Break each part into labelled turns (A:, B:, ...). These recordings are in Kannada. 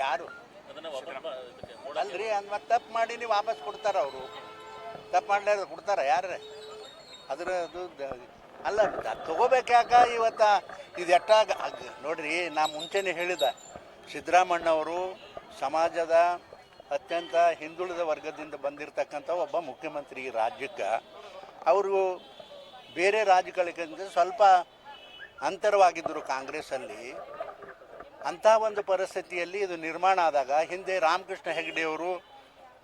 A: ಯಾರು ಅಲ್ರಿ ಮತ್ತು ತಪ್ಪು ಮಾಡಿ ನೀವು ವಾಪಸ್ ಕೊಡ್ತಾರ ಅವರು ತಪ್ಪು ಮಾಡಲಾರ ಕೊಡ್ತಾರ ಯಾರೇ ಅದು ಅಲ್ಲ ತಗೋಬೇಕಾಕ ಇವತ್ತು ಇದು ಎಟ್ಟಾಗ ನೋಡ್ರಿ ನಾ ಮುಂಚೆನೇ ಹೇಳಿದ ಸಿದ್ದರಾಮಣ್ಣವರು ಸಮಾಜದ ಅತ್ಯಂತ ಹಿಂದುಳಿದ ವರ್ಗದಿಂದ ಬಂದಿರತಕ್ಕಂಥ ಒಬ್ಬ ಮುಖ್ಯಮಂತ್ರಿ ಈ ರಾಜ್ಯಕ್ಕೆ ಅವರು ಬೇರೆ ರಾಜ್ಯಗಳಿಗಿಂತ ಸ್ವಲ್ಪ ಅಂತರವಾಗಿದ್ದರು ಕಾಂಗ್ರೆಸ್ಸಲ್ಲಿ. ಅಂಥ ಒಂದು ಪರಿಸ್ಥಿತಿಯಲ್ಲಿ ಇದು ನಿರ್ಮಾಣ ಆದಾಗ ಹಿಂದೆ ರಾಮಕೃಷ್ಣ ಹೆಗಡೆಯವರು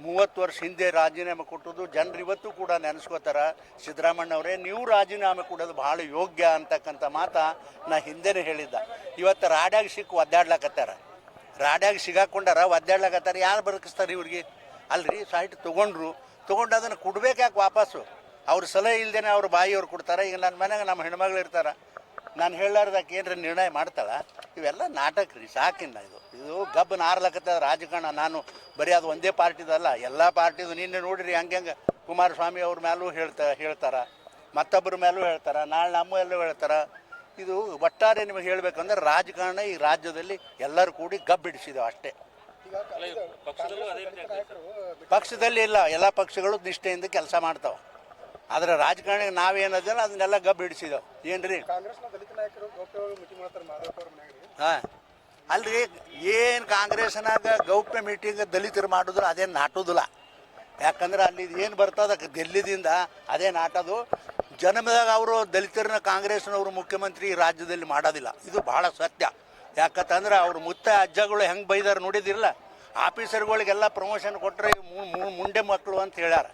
A: 30 ವರ್ಷ ಹಿಂದೆ ರಾಜೀನಾಮೆ ಕೊಟ್ಟದ್ದು ಜನರು ಇವತ್ತು ಕೂಡ ನೆನೆಸ್ಕೋತಾರೆ. ಸಿದ್ದರಾಮಣ್ಣವರೇ ನೀವು ರಾಜೀನಾಮೆ ಕೊಡೋದು ಭಾಳ ಯೋಗ್ಯ ಅಂತಕ್ಕಂಥ ಮಾತು ನಾ ಹಿಂದೆನೇ ಹೇಳಿದ್ದ. ಇವತ್ತು ರಾಡ್ಯಾಗ ಸಿಕ್ಕು ಒದ್ದಾಡ್ಲಕತ್ತಾರ, ರಾಡ್ಯಾಗ ಸಿಗಾಕೊಂಡಾರ ಒದ್ದಾಡ್ಲಕತ್ತಾರ. ಯಾರು ಬದುಕಿಸ್ತಾರೆ ಇವ್ರಿಗೆ? ಅಲ್ರಿ ಸೈಟ್ ತೊಗೊಂಡು ಅದನ್ನು ಕೊಡ್ಬೇಕು ಯಾಕೆ ವಾಪಸ್ಸು? ಅವ್ರ ಸಲಹೆ ಇಲ್ದೇನೆ ಅವ್ರ ಬಾಯಿಯವ್ರು ಕೊಡ್ತಾರೆ. ಈಗ ನನ್ನ ಮನೆಗೆ ನಮ್ಮ ಹೆಣ್ಮಗಳು ಇರ್ತಾರೆ, ನಾನು ಹೇಳಾರ್ದಕ್ಕೆ ಏನರ ನಿರ್ಣಯ ಮಾಡ್ತಾಳೆ? ಇವೆಲ್ಲ ನಾಟಕ ರೀ, ಸಾಕಿನ್ನ ಇದು ಗಬ್ಬು ನಾರ್ಲಕತ್ತದ ರಾಜಕಾರಣ. ನಾನು ಬರೀ ಅದು ಒಂದೇ ಪಾರ್ಟಿದಲ್ಲ, ಎಲ್ಲ ಪಾರ್ಟಿದು. ನಿನ್ನೆ ನೋಡಿರಿ ಹಂಗೆ ಕುಮಾರಸ್ವಾಮಿ ಅವ್ರ ಮೇಲೂ ಹೇಳ್ತಾರೆ, ಮತ್ತೊಬ್ಬರ ಮೇಲೂ ಹೇಳ್ತಾರೆ, ನಾಳೆ ನಮ್ಮ ಎಲ್ಲೂ ಹೇಳ್ತಾರೆ. ಇದು ಒಟ್ಟಾರೆ ನಿಮಗೆ ಹೇಳಬೇಕಂದ್ರೆ ರಾಜಕಾರಣ ಈ ರಾಜ್ಯದಲ್ಲಿ ಎಲ್ಲರೂ ಕೂಡಿ ಗಬ್ಬಿಡಿಸಿದೆವು ಅಷ್ಟೇ. ಪಕ್ಷದಲ್ಲಿ ಇಲ್ಲ, ಎಲ್ಲ ಪಕ್ಷಗಳು ನಿಷ್ಠೆಯಿಂದ ಕೆಲಸ ಮಾಡ್ತಾವೆ. ಆದರೆ ರಾಜಕಾರಣಿಗೆ ನಾವೇನದಲ್ಲ ಅದನ್ನೆಲ್ಲ ಗಬ್ಬು ಹಿಡಿಸಿದೆವು. ಏನ್ರಿ ಹಾಂ ಅಲ್ರಿ, ಏನು ಕಾಂಗ್ರೆಸ್ನಾಗ ಗೌಪ್ಯ ಮೀಟಿಂಗ್ ದಲಿತರು ಮಾಡಿದ್ರು ಅದೇನು ನಾಟೋದಿಲ್ಲ. ಯಾಕಂದ್ರೆ ಅಲ್ಲಿ ಏನು ಬರ್ತದ ಡೆಲ್ಲಿದಿಂದ ಅದೇ ನಾಟೋದು. ಜನ್ಮದಾಗ ಅವರು ದಲಿತರನ್ನ ಕಾಂಗ್ರೆಸ್ನವರು ಮುಖ್ಯಮಂತ್ರಿ ಈ ರಾಜ್ಯದಲ್ಲಿ ಮಾಡೋದಿಲ್ಲ. ಇದು ಭಾಳ ಸತ್ಯ. ಯಾಕಂತಂದ್ರೆ ಅವ್ರು ಅಜ್ಜಗಳು ಹೆಂಗೆ ಬೈದಾರೆ ನೋಡಿದಿರಲ್ಲ. ಆಫೀಸರ್ಗಳಿಗೆಲ್ಲ ಪ್ರಮೋಷನ್ ಕೊಟ್ಟರೆ ಮುಂಡೆ ಮಕ್ಕಳು ಅಂತ ಹೇಳ್ಯಾರ.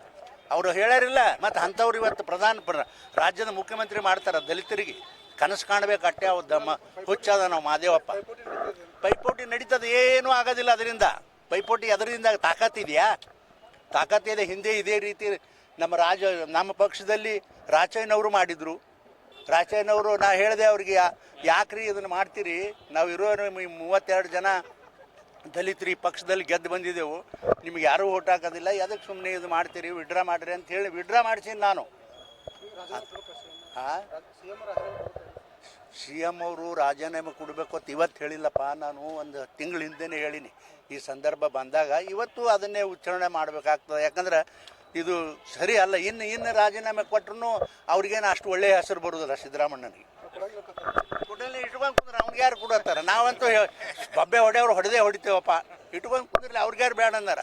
A: ಅವರು ಹೇಳ್ಯಾರಿಲ್ಲ. ಮತ್ತು ಅಂಥವ್ರು ಇವತ್ತು ರಾಜ್ಯದ ಮುಖ್ಯಮಂತ್ರಿ ಮಾಡ್ತಾರೆ. ದಲಿತರಿಗೆ ಕನಸು ಕಾಣಬೇಕು ಅಟ್ಟೆ. ಅವದ್ದಮ್ಮ ಹುಚ್ಚದ ನಾವು ಮಾದೇವಪ್ಪ. ಪೈಪೋಟಿ ನಡೀತದೆ, ಏನೂ ಆಗೋದಿಲ್ಲ ಅದರಿಂದ. ಪೈಪೋಟಿ ಅದರಿಂದ ತಾಕತ್ತಿದೆಯಾ? ತಾಕತ್ತಿದೆ. ಹಿಂದೆ ಇದೇ ರೀತಿ ನಮ್ಮ ಪಕ್ಷದಲ್ಲಿ ರಾಚಯ್ಯನವರು ಮಾಡಿದರು. ರಾಚಯ್ಯನವರು ನಾ ಹೇಳಿದೆ ಅವ್ರಿಗೆ, ಯಾಕ್ರಿ ಇದನ್ನು ಮಾಡ್ತೀರಿ? ನಾವು ಇರೋ 32 ಜನ ದಲಿತರು ಈ ಪಕ್ಷದಲ್ಲಿ ಗೆದ್ದು ಬಂದಿದ್ದೆವು, ನಿಮ್ಗೆ ಯಾರೂ ಓಟ್ ಹಾಕೋದಿಲ್ಲ, ಅದಕ್ಕೆ ಸುಮ್ಮನೆ ಇದು ಮಾಡ್ತೀರಿ, ವಿಡ್ರಾ ಮಾಡಿರಿ ಅಂತ ಹೇಳಿ ವಿಡ್ರಾ ಮಾಡ್ಸೀನಿ ನಾನು. ಹಾಂ, ಸಿ ಎಮ್ ಅವರು ರಾಜೀನಾಮೆ ಕೊಡಬೇಕು ಅಂತ ಇವತ್ತು ಹೇಳಿಲ್ಲಪ್ಪ. ನಾನು ಒಂದು ತಿಂಗಳ ಹಿಂದೆನೇ ಹೇಳೀನಿ. ಈ ಸಂದರ್ಭ ಬಂದಾಗ ಇವತ್ತು ಅದನ್ನೇ ಉಚ್ಚಾರಣೆ ಮಾಡಬೇಕಾಗ್ತದೆ. ಯಾಕಂದ್ರೆ ಇದು ಸರಿ ಅಲ್ಲ. ಇನ್ನು ರಾಜೀನಾಮೆ ಕೊಟ್ಟರು ಅವ್ರಿಗೇನು ಅಷ್ಟು ಒಳ್ಳೆಯ ಹೆಸರು ಬರೋದಿಲ್ಲ ಸಿದ್ದರಾಮಣ್ಣನಿಗೆ. ಕುಟಲ್ಲಿ ಇಟ್ಕೊಂಡು ಕುಂದ್ರೆ ಅವ್ನಿಗೆ ಯಾರು ಕೊಡತ್ತಾರ? ನಾವಂತೂ ಬಬ್ಬೆ ಹೊಡೆಯವ್ರು ಹೊಡೆದೇ ಹೊಡಿತೇವಪ್ಪ. ಇಟ್ಕೊಂಡು ಕುಂದ್ರಲಿ, ಅವ್ರಿಗ್ಯಾರು ಬೇಡ ಅಂದಾರ?